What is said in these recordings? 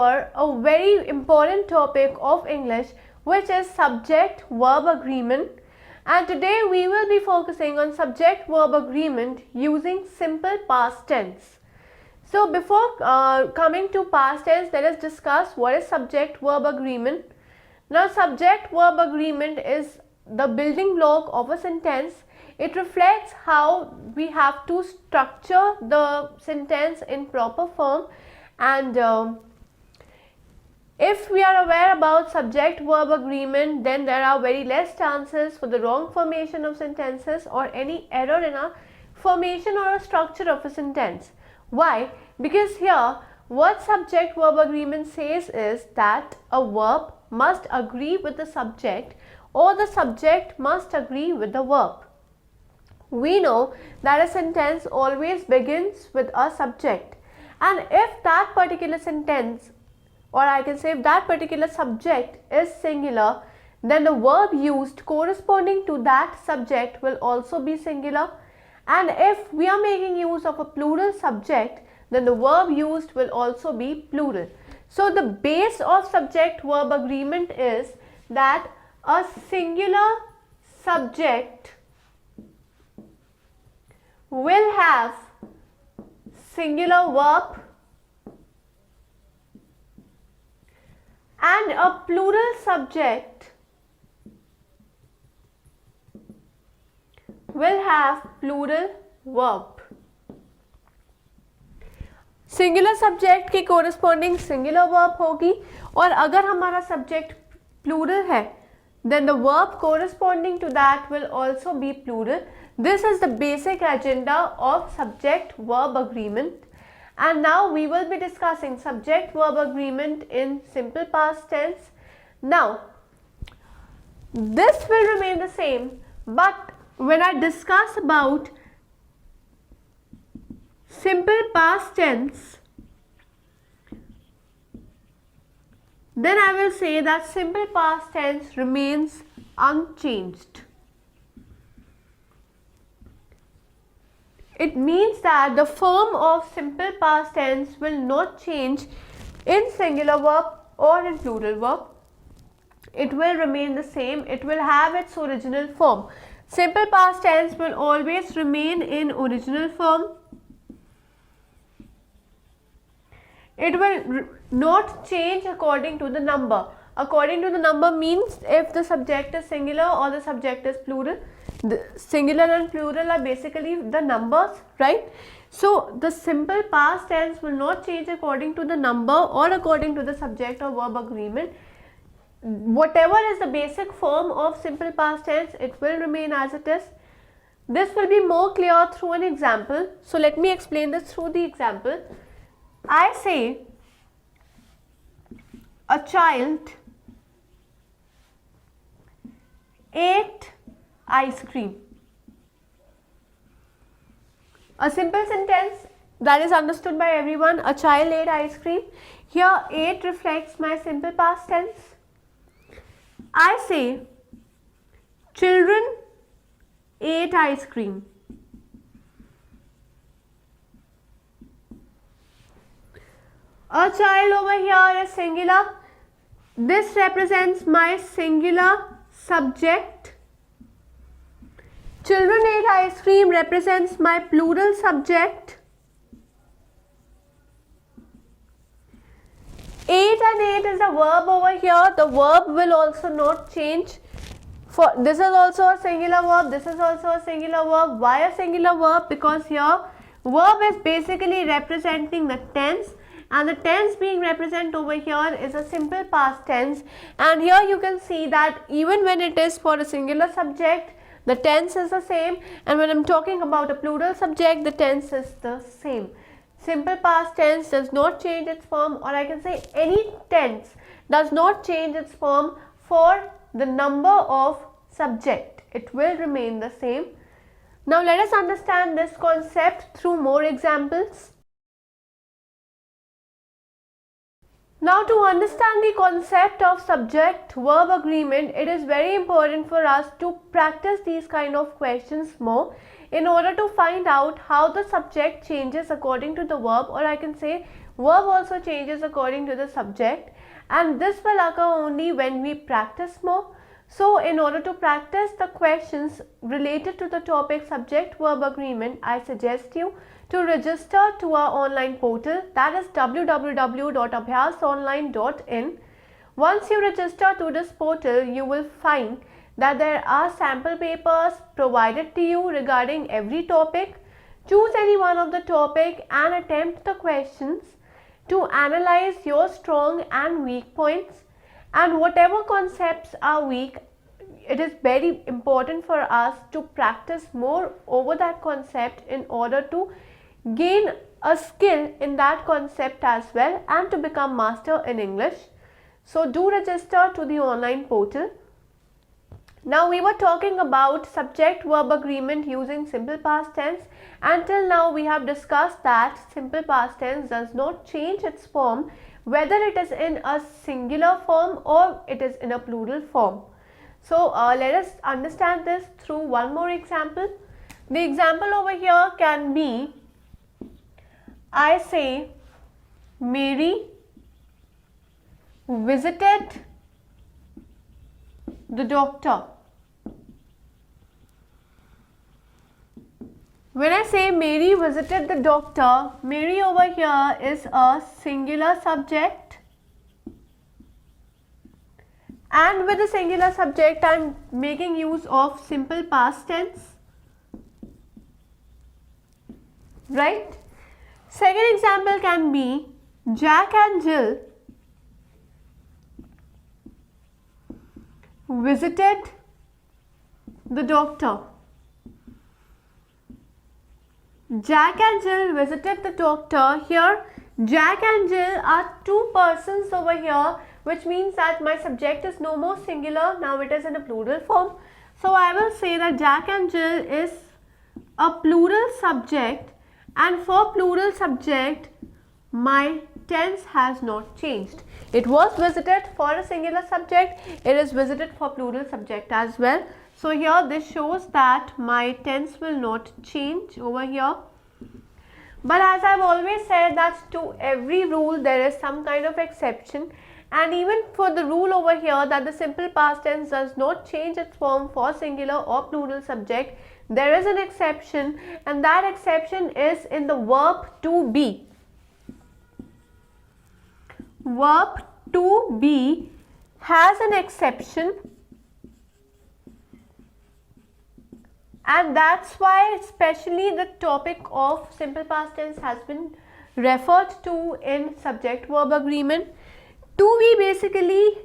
cover a very important topic of English, which is subject-verb agreement. And today we will be focusing on subject-verb agreement using simple past tense. So before coming to past tense, let us discuss what is subject-verb agreement. Now, subject-verb agreement is the building block of a sentence. It reflects how we have to structure the sentence in proper form, and if we are aware about subject-verb agreement, then there are very less chances for the wrong formation of sentences or any error in a formation or a structure of a sentence. Why? Because here what subject-verb agreement says is that a verb must agree with the subject or the subject must agree with the verb. We know that a sentence always begins with a subject, and if that particular sentence, or I can say if that particular subject is singular, then the verb used corresponding to that subject will also be singular, and if we are making use of a plural subject, then the verb used will also be plural. So the base of subject-verb agreement is that a singular subject will have singular verb and a plural subject will have plural verb. Singular subject के corresponding singular verb होगी, और अगर हमारा subject plural है then the verb corresponding to that will also be plural. This is the basic agenda of subject verb agreement, and now we will be discussing subject verb agreement in simple past tense. Now this will remain the same, but when I discuss about simple past tense, then I will say that simple past tense remains unchanged. It means that the form of simple past tense will not change in singular verb or in plural verb. It will remain the same. It will have its original form. Simple past tense will always remain in original form. It will not change according to the number. According to the number means if the subject is singular or the subject is plural. The singular and plural are basically the numbers, right? So the simple past tense will not change according to the number or according to the subject or verb agreement. Whatever is the basic form of simple past tense, it will remain as it is. This will be more clear through an example. So let me explain this through the example. I say a child ate ice cream. A simple sentence that is understood by everyone. A child ate ice cream. Here ate reflects my simple past tense. I say children ate ice cream. A child over here is singular. This represents my singular subject. Children ate ice cream represents my plural subject. Ate and ate is a verb over here. The verb will also not change. For this is also a singular verb. This is also a singular verb. Why a singular verb? Because here verb is basically representing the tense, and the tense being represented over here is a simple past tense, and here you can see that even when it is for a singular subject, the tense is the same, and when I'm talking about a plural subject, the tense is the same. Simple past tense does not change its form, or I can say any tense does not change its form for the number of subject. It will remain the same. Now let us understand this concept through more examples. Now, to understand the concept of subject-verb agreement, it is very important for us to practice these kind of questions more in order to find out how the subject changes according to the verb, or I can say verb also changes according to the subject, and this will occur only when we practice more. So in order to practice the questions related to the topic subject verb agreement, I suggest you to register to our online portal, that is www.abhyasonline.in. Once you register to this portal, you will find that there are sample papers provided to you regarding every topic. Choose any one of the topic and attempt the questions to analyze your strong and weak points, and whatever concepts are weak, it is very important for us to practice more over that concept in order to gain a skill in that concept as well and to become master in English. So do register to the online portal. Now we were talking about subject verb agreement using simple past tense. Until now we have discussed that simple past tense does not change its form whether it is in a singular form or it is in a plural form. So let us understand this through one more example. The example over here can be, I say Mary visited the doctor. When I say Mary visited the doctor, Mary over here is a singular subject, and with the singular subject I am making use of simple past tense, right? Second example can be Jack and Jill visited the doctor. Jack and Jill visited the doctor. Here Jack and Jill are two persons over here, which means that my subject is no more singular, now it is in a plural form. So I will say that Jack and Jill is a plural subject, and for plural subject my tense has not changed. It was visited for a singular subject, it is visited for plural subject as well. So here this shows that my tense will not change over here. But as I've always said that to every rule there is some kind of exception, and even for the rule over here that the simple past tense does not change its form for singular or plural subject, there is an exception, and that exception is in the verb to be. Verb to be has an exception, and that's why especially the topic of simple past tense has been referred to in subject verb agreement. To be basically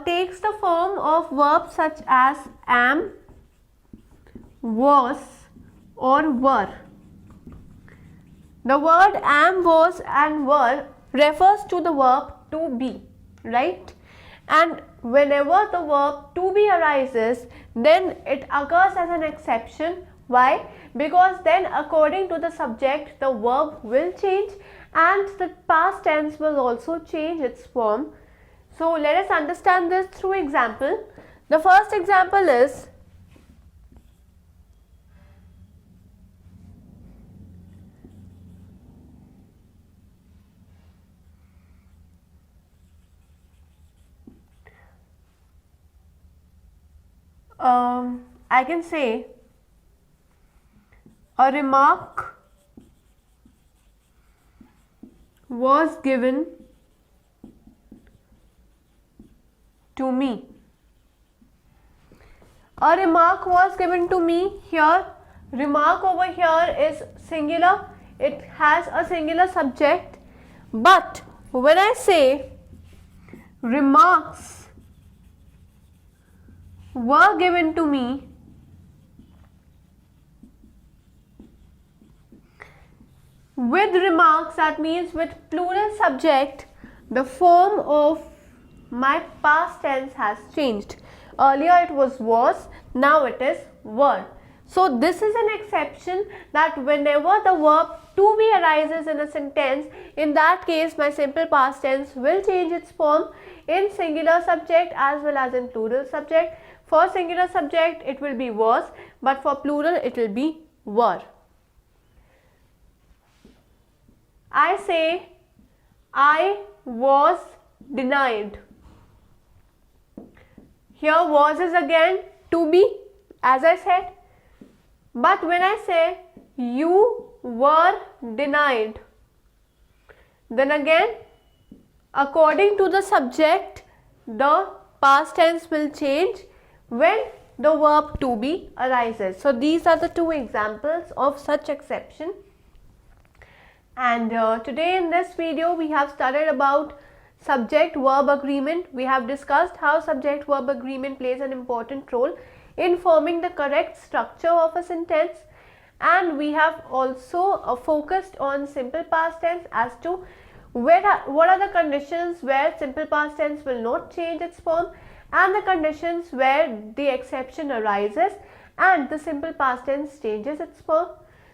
takes the form of verbs such as am, was or were. The word am, was and were refers to the verb to be, right? And whenever the verb to be arises, then it occurs as an exception. Why? Because then according to the subject the verb will change and the past tense will also change its form. So let us understand this through example. The first example is I can say a remark was given to me. A remark was given to me. Here remark over here is singular, it has a singular subject, but when I say remarks were given to me, with remarks, that means with plural subject, the form of my past tense has changed. Earlier it was, now it is were. So this is an exception, that whenever the verb to be arises in a sentence, in that case my simple past tense will change its form in singular subject as well as in plural subject. For singular subject it will be was, but for plural it will be were. I say I was denied. Here was is again to be, as I said. But when I say you were denied, then again, according to the subject, the past tense will change when the verb to be arises. So these are the two examples of such exception. And today in this video we have studied about subject verb agreement. We have discussed how subject verb agreement plays an important role in forming the correct structure of a sentence, and we have also focused on simple past tense as to what are the conditions where simple past tense will not change its form, and the conditions where the exception arises and the simple past tense changes its form.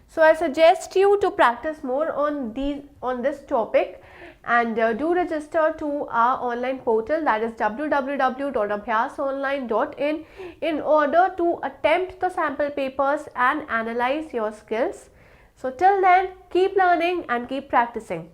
So I suggest you to practice more on this topic, and do register to our online portal, that is www.abhyasonline.in, in order to attempt the sample papers and analyze your skills. So till then, keep learning and keep practicing.